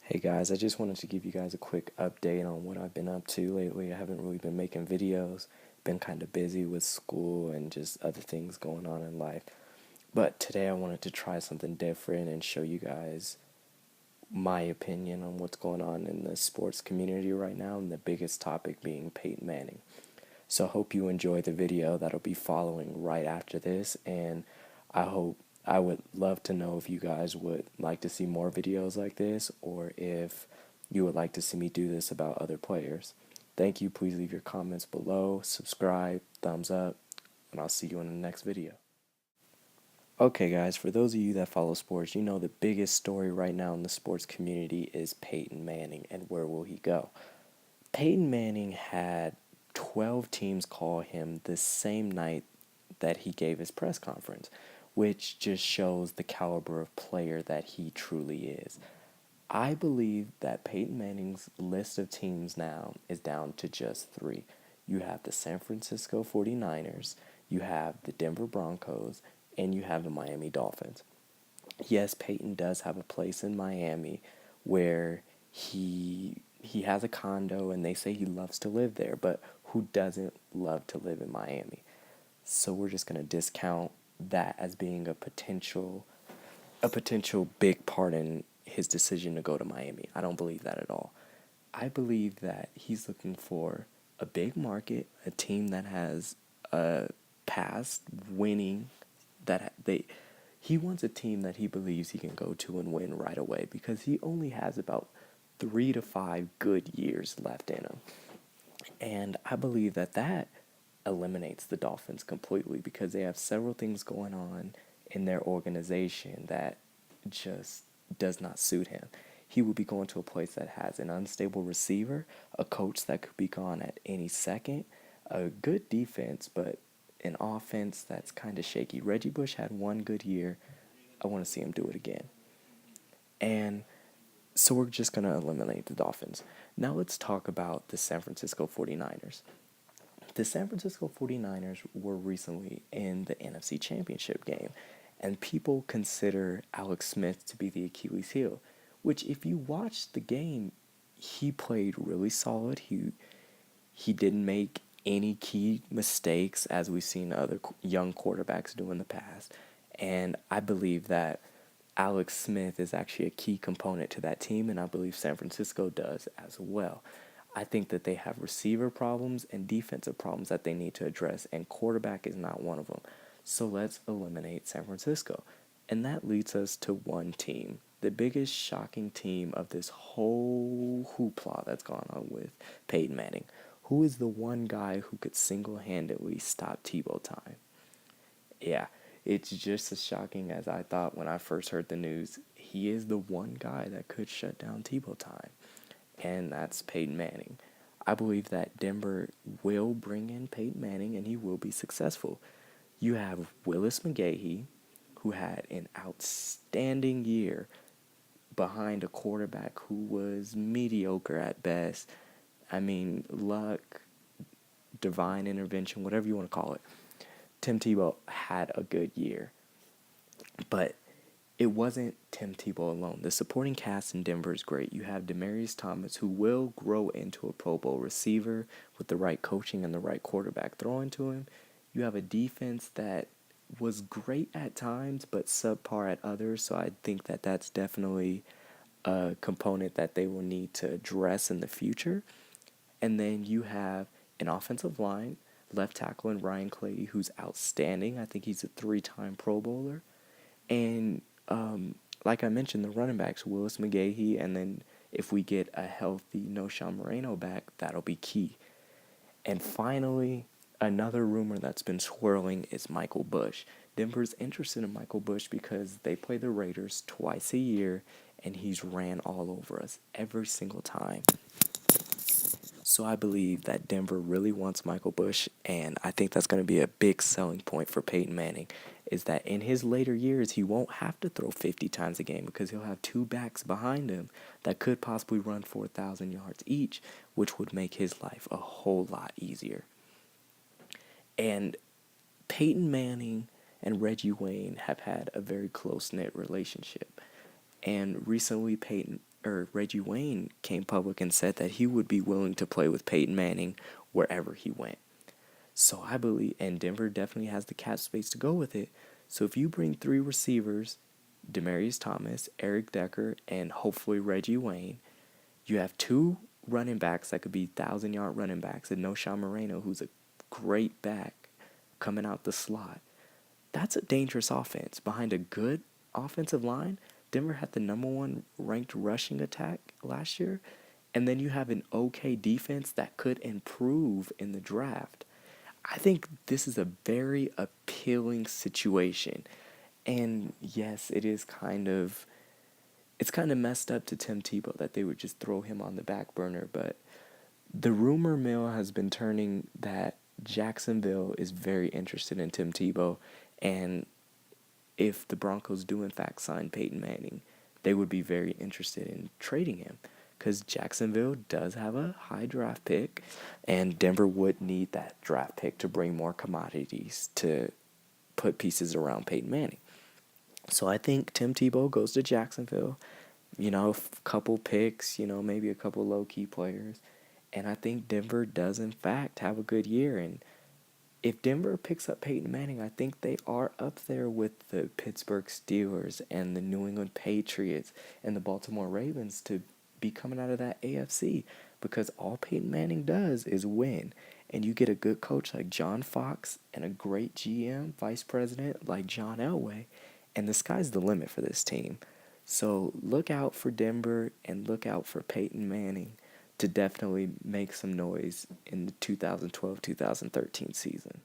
Hey guys, I just wanted to give you guys a quick update on what I've been up to lately. I haven't really been making videos, been kind of busy with school and just other things going on in life. But today I wanted to try something different and show you guys my opinion on what's going on in the sports community right now, and the biggest topic being Peyton Manning. So I hope you enjoy the video that'll be following right after this, and I would love to know if you guys would like to see more videos like this, or if you would like to see me do this about other players. Thank you. Please leave your comments below, subscribe, thumbs up, and I'll see you in the next video. Okay guys, for those of you that follow sports, you know the biggest story right now in the sports community is Peyton Manning and where will he go. Peyton Manning had 12 teams call him the same night that he gave his press conference, which just shows the caliber of player that he truly is. I believe that Peyton Manning's list of teams now is down to just three. You have the San Francisco 49ers, you have the Denver Broncos, and you have the Miami Dolphins. Yes, Peyton does have a place in Miami where he has a condo and they say he loves to live there, but who doesn't love to live in Miami? So we're just going to discount that as being a potential big part in his decision to go to Miami. I don't believe that at all. I believe that he's looking for a big market, a team that has a past winning, that he wants a team that he believes he can go to and win right away, because he only has about 3 to 5 good years left in him. And I believe that eliminates the Dolphins completely, because they have several things going on in their organization that just does not suit him. He will be going to a place that has an unstable receiver, a coach that could be gone at any second, a good defense, but an offense that's kind of shaky. Reggie Bush had one good year. I want to see him do it again. And so we're just going to eliminate the Dolphins. Now let's talk about the San Francisco 49ers. The San Francisco 49ers were recently in the NFC Championship game, and people consider Alex Smith to be the Achilles heel, which if you watch the game, he played really solid. He didn't make any key mistakes, as we've seen other young quarterbacks do in the past. And I believe that Alex Smith is actually a key component to that team, and I believe San Francisco does as well. I think that they have receiver problems and defensive problems that they need to address, and quarterback is not one of them. So let's eliminate San Francisco. And that leads us to one team, the biggest shocking team of this whole hoopla that's gone on with Peyton Manning. Who is the one guy who could single-handedly stop Tebow time? Yeah, it's just as shocking as I thought when I first heard the news. He is the one guy that could shut down Tebow time, and that's Peyton Manning. I believe that Denver will bring in Peyton Manning, and he will be successful. You have Willis McGahee, who had an outstanding year behind a quarterback who was mediocre at best. I mean, luck, divine intervention, whatever you want to call it. Tim Tebow had a good year, but it wasn't Tim Tebow alone. The supporting cast in Denver is great. You have Demaryius Thomas, who will grow into a Pro Bowl receiver with the right coaching and the right quarterback throwing to him. You have a defense that was great at times, but subpar at others, so I think that that's definitely a component that they will need to address in the future. And then you have an offensive line, left tackle in Ryan Clady, who's outstanding. I think he's a 3-time Pro Bowler. And like I mentioned, the running backs, Willis McGahee, and then if we get a healthy Noshawn Moreno back, that'll be key. And finally, another rumor that's been swirling is Michael Bush. Denver's interested in Michael Bush because they play the Raiders twice a year, and he's ran all over us every single time. So I believe that Denver really wants Michael Bush, and I think that's going to be a big selling point for Peyton Manning, is that in his later years, he won't have to throw 50 times a game, because he'll have two backs behind him that could possibly run for 1,000 yards each, which would make his life a whole lot easier. And Peyton Manning and Reggie Wayne have had a very close-knit relationship. And recently, Reggie Wayne came public and said that he would be willing to play with Peyton Manning wherever he went. So I believe, and Denver definitely has the cap space to go with it. So if you bring 3 receivers, Demaryius Thomas, Eric Decker, and hopefully Reggie Wayne, you have 2 running backs that could be 1,000-yard running backs, and no Sean Moreno, who's a great back coming out the slot. That's a dangerous offense. Behind a good offensive line, Denver had the number 1 ranked rushing attack last year, and then you have an okay defense that could improve in the draft. I think this is a very appealing situation. And yes, it's kind of messed up to Tim Tebow that they would just throw him on the back burner, but the rumor mill has been turning that Jacksonville is very interested in Tim Tebow, and if the Broncos do in fact sign Peyton Manning, they would be very interested in trading him because Jacksonville does have a high draft pick, and Denver would need that draft pick to bring more commodities to put pieces around Peyton Manning. So I think Tim Tebow goes to Jacksonville, a couple picks, maybe a couple low-key players, and I think Denver does in fact have a good year. And if Denver picks up Peyton Manning, I think they are up there with the Pittsburgh Steelers and the New England Patriots and the Baltimore Ravens to be coming out of that AFC, because all Peyton Manning does is win. And you get a good coach like John Fox and a great GM, vice president like John Elway, and the sky's the limit for this team. So look out for Denver and look out for Peyton Manning to definitely make some noise in the 2012-2013 season.